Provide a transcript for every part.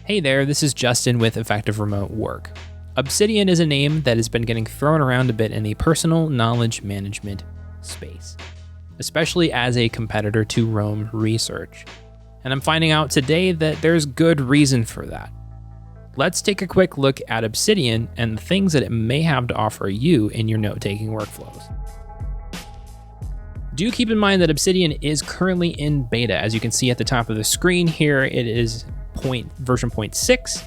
Hey there, this is Justin with Effective Remote Work. Obsidian is a name that has been getting thrown around a bit in the personal knowledge management space, especially as a competitor to Roam Research. And I'm finding out today that there's good reason for that. Let's take a quick look at Obsidian and the things that it may have to offer you in your note-taking workflows. Do keep in mind that Obsidian is currently in beta. As you can see at the top of the screen here, it is version 0.6.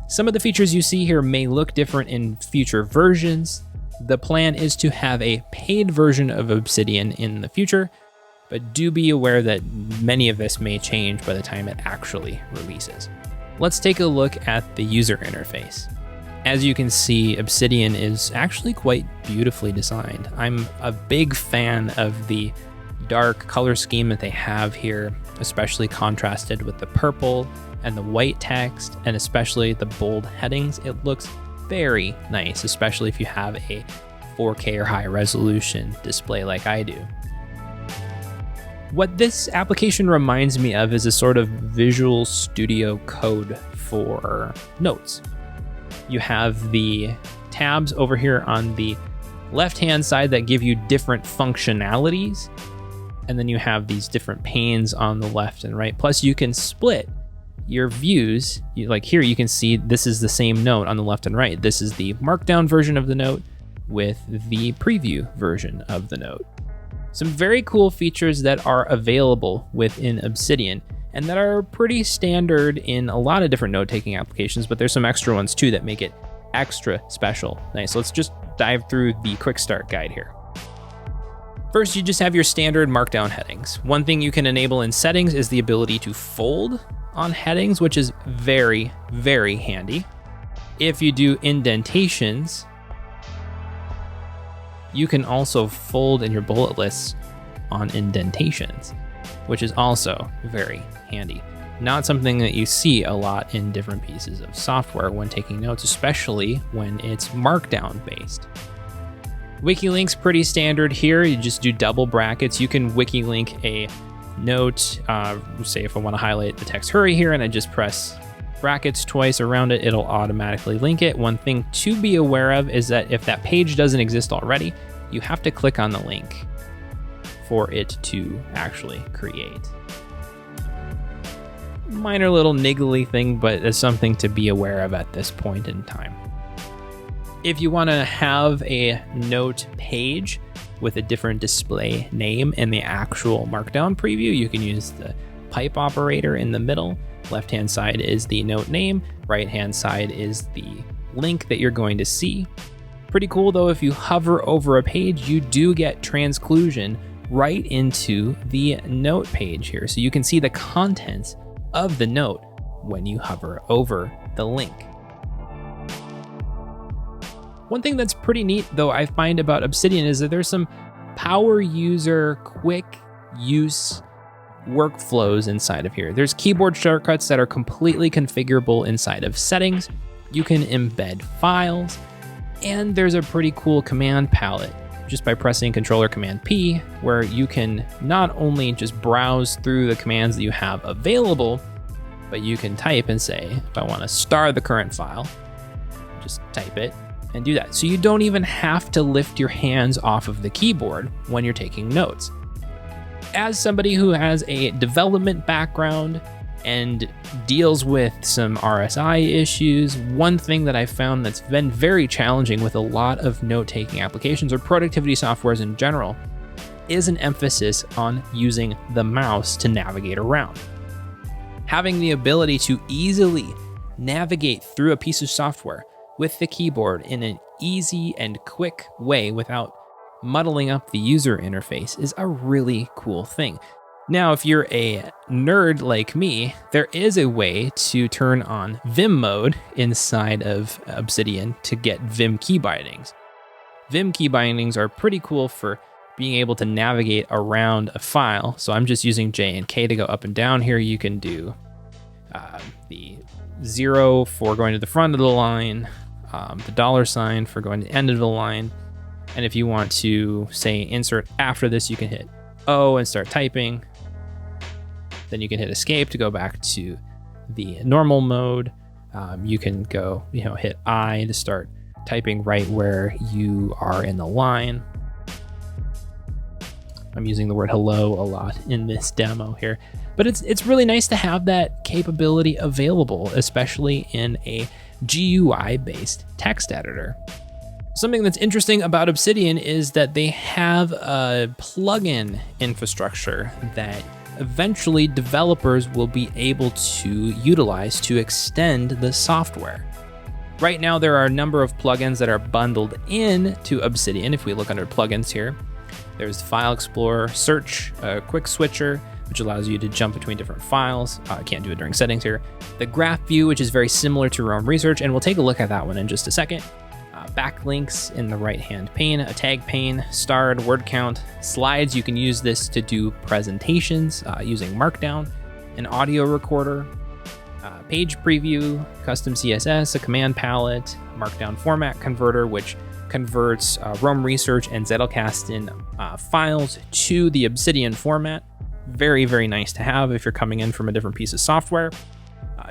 Some of the features you see here may look different in future versions. The plan is to have a paid version of Obsidian in the future, but do be aware that many of this may change by the time it actually releases. Let's take a look at the user interface. As you can see, Obsidian is actually quite beautifully designed. I'm a big fan of the dark color scheme that they have here, especially contrasted with the purple and the white text, and especially the bold headings. It looks very nice, especially if you have a 4K or high resolution display like I do. What this application reminds me of is a sort of Visual Studio Code for notes. You have the tabs over here on the left-hand side that give you different functionalities, and then you have these different panes on the left and right. Plus you can split your views. Like here, you can see this is the same note on the left and right. This is the Markdown version of the note with the preview version of the note. Some very cool features that are available within Obsidian and that are pretty standard in a lot of different note-taking applications, but there's some extra ones too that make it extra special. Nice, let's just dive through the quick start guide here. First, you just have your standard Markdown headings. One thing you can enable in settings is the ability to fold on headings, which is very, very handy. If you do indentations, you can also fold in your bullet lists on indentations, which is also very handy. Not something that you see a lot in different pieces of software when taking notes, especially when it's Markdown based. Wikilink's pretty standard here. You just do double brackets. You can wikilink a note, say if I want to highlight the text hurry here and I just press brackets twice around it, it'll automatically link it. One thing to be aware of is that if that page doesn't exist already, you have to click on the link for it to actually create. Minor little niggly thing, but it's something to be aware of at this point in time. If you want to have a note page with a different display name in the actual Markdown preview, you can use the pipe operator in the middle. Left-hand side is the note name, right-hand side is the link that you're going to see. Pretty cool though, if you hover over a page, you do get transclusion right into the note page here. So you can see the contents of the note when you hover over the link. One thing that's pretty neat though I find about Obsidian is that there's some power user quick use workflows inside of here. There's keyboard shortcuts that are completely configurable inside of settings. You can embed files, and there's a pretty cool command palette just by pressing Controller Command P, where you can not only just browse through the commands that you have available, but you can type and say, if I want to star the current file, just type it and do that. So you don't even have to lift your hands off of the keyboard when you're taking notes. As somebody who has a development background and deals with some RSI issues, one thing that I found that's been very challenging with a lot of note-taking applications or productivity softwares in general is an emphasis on using the mouse to navigate around. Having the ability to easily navigate through a piece of software with the keyboard in an easy and quick way without muddling up the user interface is a really cool thing. Now, if you're a nerd like me, there is a way to turn on Vim mode inside of Obsidian to get Vim key bindings. Vim key bindings are pretty cool for being able to navigate around a file. So I'm just using J and K to go up and down here. You can do the 0 for going to the front of the line, the $sign for going to the end of the line. And if you want to say insert after this, you can hit O and start typing. Then you can hit escape to go back to the normal mode. You can go, hit I to start typing right where you are in the line. I'm using the word hello a lot in this demo here, but it's really nice to have that capability available, especially in a GUI-based text editor. Something that's interesting about Obsidian is that they have a plugin infrastructure that eventually developers will be able to utilize to extend the software. Right now, there are a number of plugins that are bundled in to Obsidian. If we look under plugins here, there's File Explorer, Search, Quick Switcher, which allows you to jump between different files. Can't do it during settings here. The Graph View, which is very similar to Roam Research, and we'll take a look at that one in just a second. Backlinks in the right-hand pane, a tag pane, starred, word count, slides. You can use this to do presentations using Markdown, an audio recorder, page preview, custom CSS, a command palette, Markdown format converter, which converts Roam Research and Zettelkasten files to the Obsidian format. Very, very nice to have if you're coming in from a different piece of software.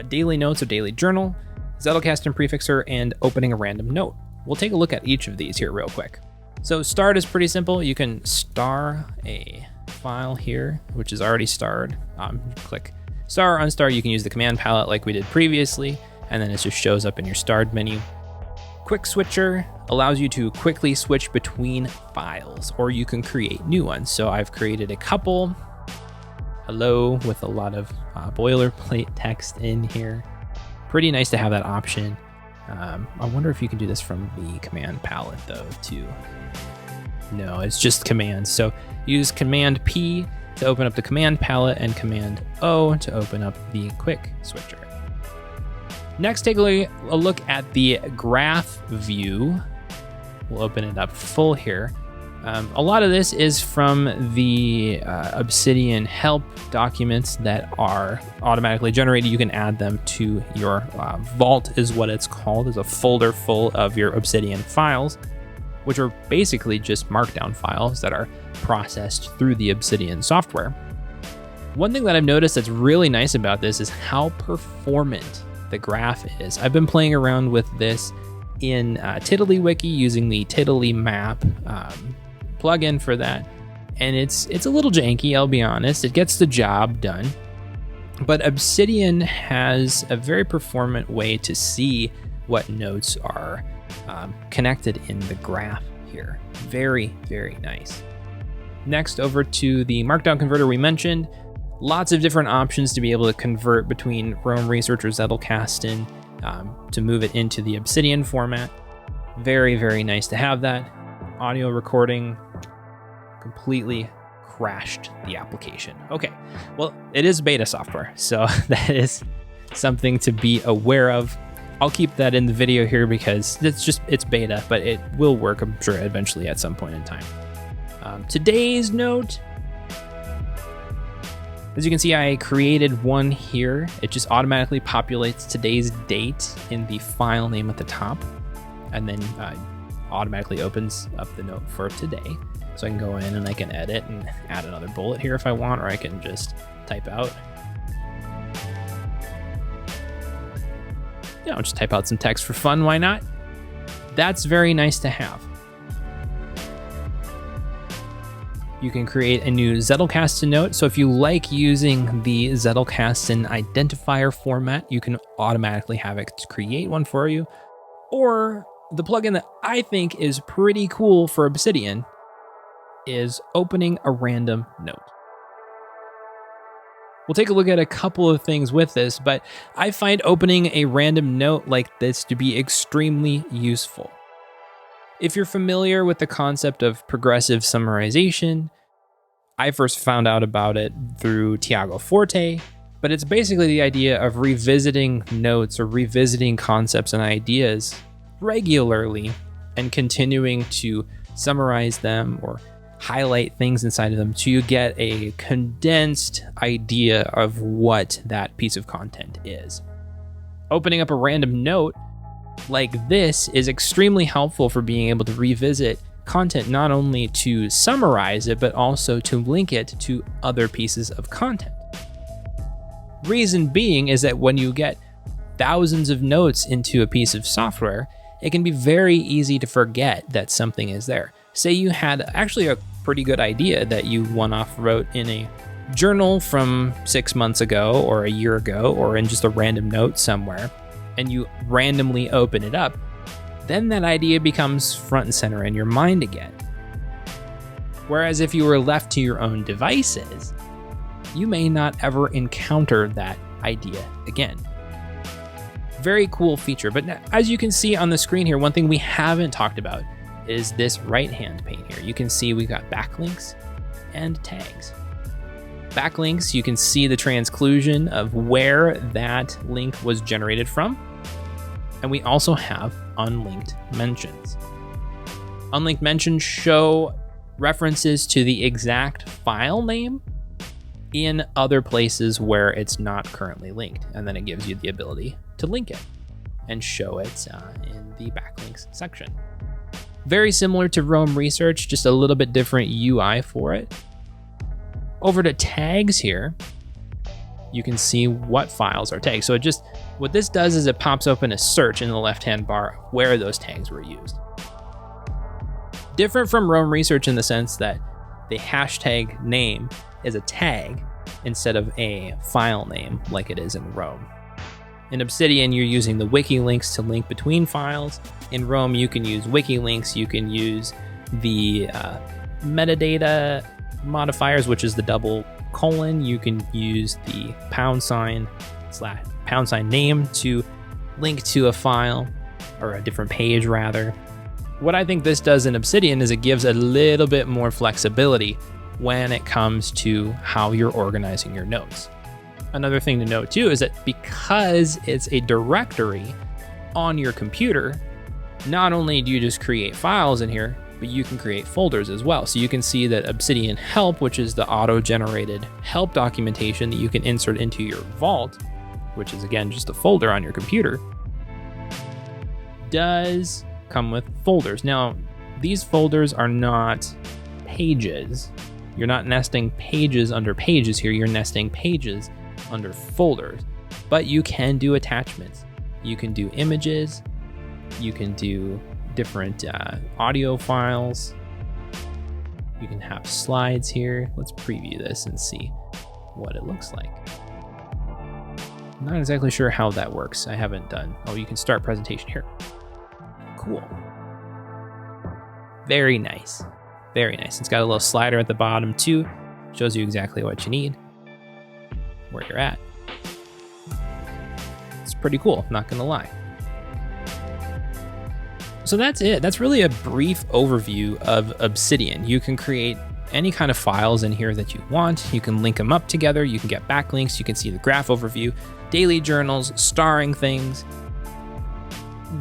Daily notes or daily journal, Zettelkasten prefixer, and opening a random note. We'll take a look at each of these here real quick. So start is pretty simple. You can star a file here, which is already starred. Click star or unstar. You can use the command palette like we did previously, and then it just shows up in your starred menu. Quick Switcher allows you to quickly switch between files, or you can create new ones. So I've created a couple. Hello, with a lot of boilerplate text in here. Pretty nice to have that option. I wonder if you can do this from the command palette though too. No, it's just commands. So use Command P to open up the command palette and Command O to open up the Quick Switcher. Next, take a look at the graph view. We'll open it up full here. A lot of this is from the Obsidian help documents that are automatically generated. You can add them to your vault is what it's called. It's a folder full of your Obsidian files, which are basically just Markdown files that are processed through the Obsidian software. One thing that I've noticed that's really nice about this is how performant the graph is. I've been playing around with this in TiddlyWiki using the Tiddly map plugin for that, and it's a little janky, I'll be honest. It gets the job done, but Obsidian has a very performant way to see what notes are connected in the graph here. Very, very nice. Next, over to the Markdown converter we mentioned. Lots of different options to be able to convert between Roam Research or Zettelkasten to move it into the Obsidian format. Very, very nice to have that. Audio recording completely crashed the application. Okay, well, it is beta software, so that is something to be aware of. I'll keep that in the video here because it's beta, but it will work, I'm sure, eventually at some point in time. Today's note. As you can see, I created one here. It just automatically populates today's date in the file name at the top, and then automatically opens up the note for today. So I can go in and I can edit and add another bullet here if I want, or I can just type out. Just type out some text for fun, why not? That's very nice to have. You can create a new Zettelkasten note. So if you like using the Zettelkasten identifier format, you can automatically have it create one for you. Or the plugin that I think is pretty cool for Obsidian is opening a random note. We'll take a look at a couple of things with this, but I find opening a random note like this to be extremely useful. If you're familiar with the concept of progressive summarization, I first found out about it through Tiago Forte, but it's basically the idea of revisiting notes or revisiting concepts and ideas regularly and continuing to summarize them or highlight things inside of them so you get a condensed idea of what that piece of content is. Opening up a random note like this is extremely helpful for being able to revisit content, not only to summarize it, but also to link it to other pieces of content. Reason being is that when you get thousands of notes into a piece of software, it can be very easy to forget that something is there. Say you had actually a pretty good idea that you one-off wrote in a journal from 6 months ago or a year ago, or in just a random note somewhere, and you randomly open it up, then that idea becomes front and center in your mind again. Whereas if you were left to your own devices, you may not ever encounter that idea again. Very cool feature, but as you can see on the screen here, one thing we haven't talked about is this right-hand pane here. You can see we've got backlinks and tags. Backlinks, you can see the transclusion of where that link was generated from. And we also have unlinked mentions. Unlinked mentions show references to the exact file name in other places where it's not currently linked. And then it gives you the ability to link it and show it in the backlinks section. Very similar to Roam Research, just a little bit different UI for it. Over to tags here, you can see what files are tagged. So what this does is it pops open a search in the left-hand bar where those tags were used. Different from Roam Research in the sense that the hashtag name is a tag instead of a file name like it is in Roam. In Obsidian, you're using the wiki links to link between files. In Roam, you can use wiki links, you can use the metadata modifiers, which is the double colon. You can use the # name to link to a file, or a different page rather. What I think this does in Obsidian is it gives a little bit more flexibility when it comes to how you're organizing your notes. Another thing to note too is that because it's a directory on your computer, not only do you just create files in here, but you can create folders as well. So you can see that Obsidian Help, which is the auto-generated help documentation that you can insert into your vault, which is again just a folder on your computer, does come with folders. Now, these folders are not pages. You're not nesting pages under pages here, you're nesting pages under folders. But you can do attachments. You can do images, you can do different audio files. You can have slides here. Let's preview this and see what it looks like. I'm not exactly sure how that works. I haven't done. Oh, you can start presentation here. Cool. Very nice. Very nice. It's got a little slider at the bottom too. Shows you exactly what you need, where you're at. It's pretty cool, not gonna lie. So that's it. That's really a brief overview of Obsidian. You can create any kind of files in here that you want. You can link them up together. You can get backlinks. You can see the graph overview, daily journals, starring things.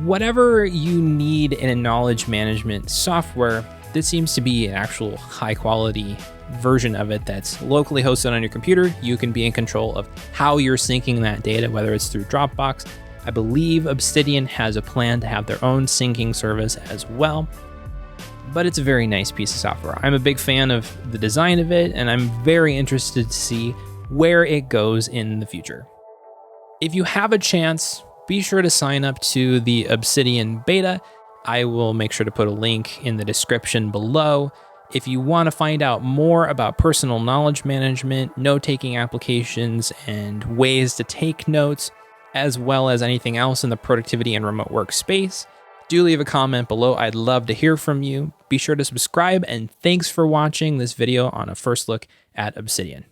Whatever you need in a knowledge management software, this seems to be an actual high quality version of it that's locally hosted on your computer. You can be in control of how you're syncing that data, whether it's through Dropbox. I believe Obsidian has a plan to have their own syncing service as well, but it's a very nice piece of software. I'm a big fan of the design of it, and I'm very interested to see where it goes in the future. If you have a chance, be sure to sign up to the Obsidian beta. I will make sure to put a link in the description below. If you want to find out more about personal knowledge management, note-taking applications, and ways to take notes, as well as anything else in the productivity and remote work space, do leave a comment below. I'd love to hear from you. Be sure to subscribe, and thanks for watching this video on a first look at Obsidian.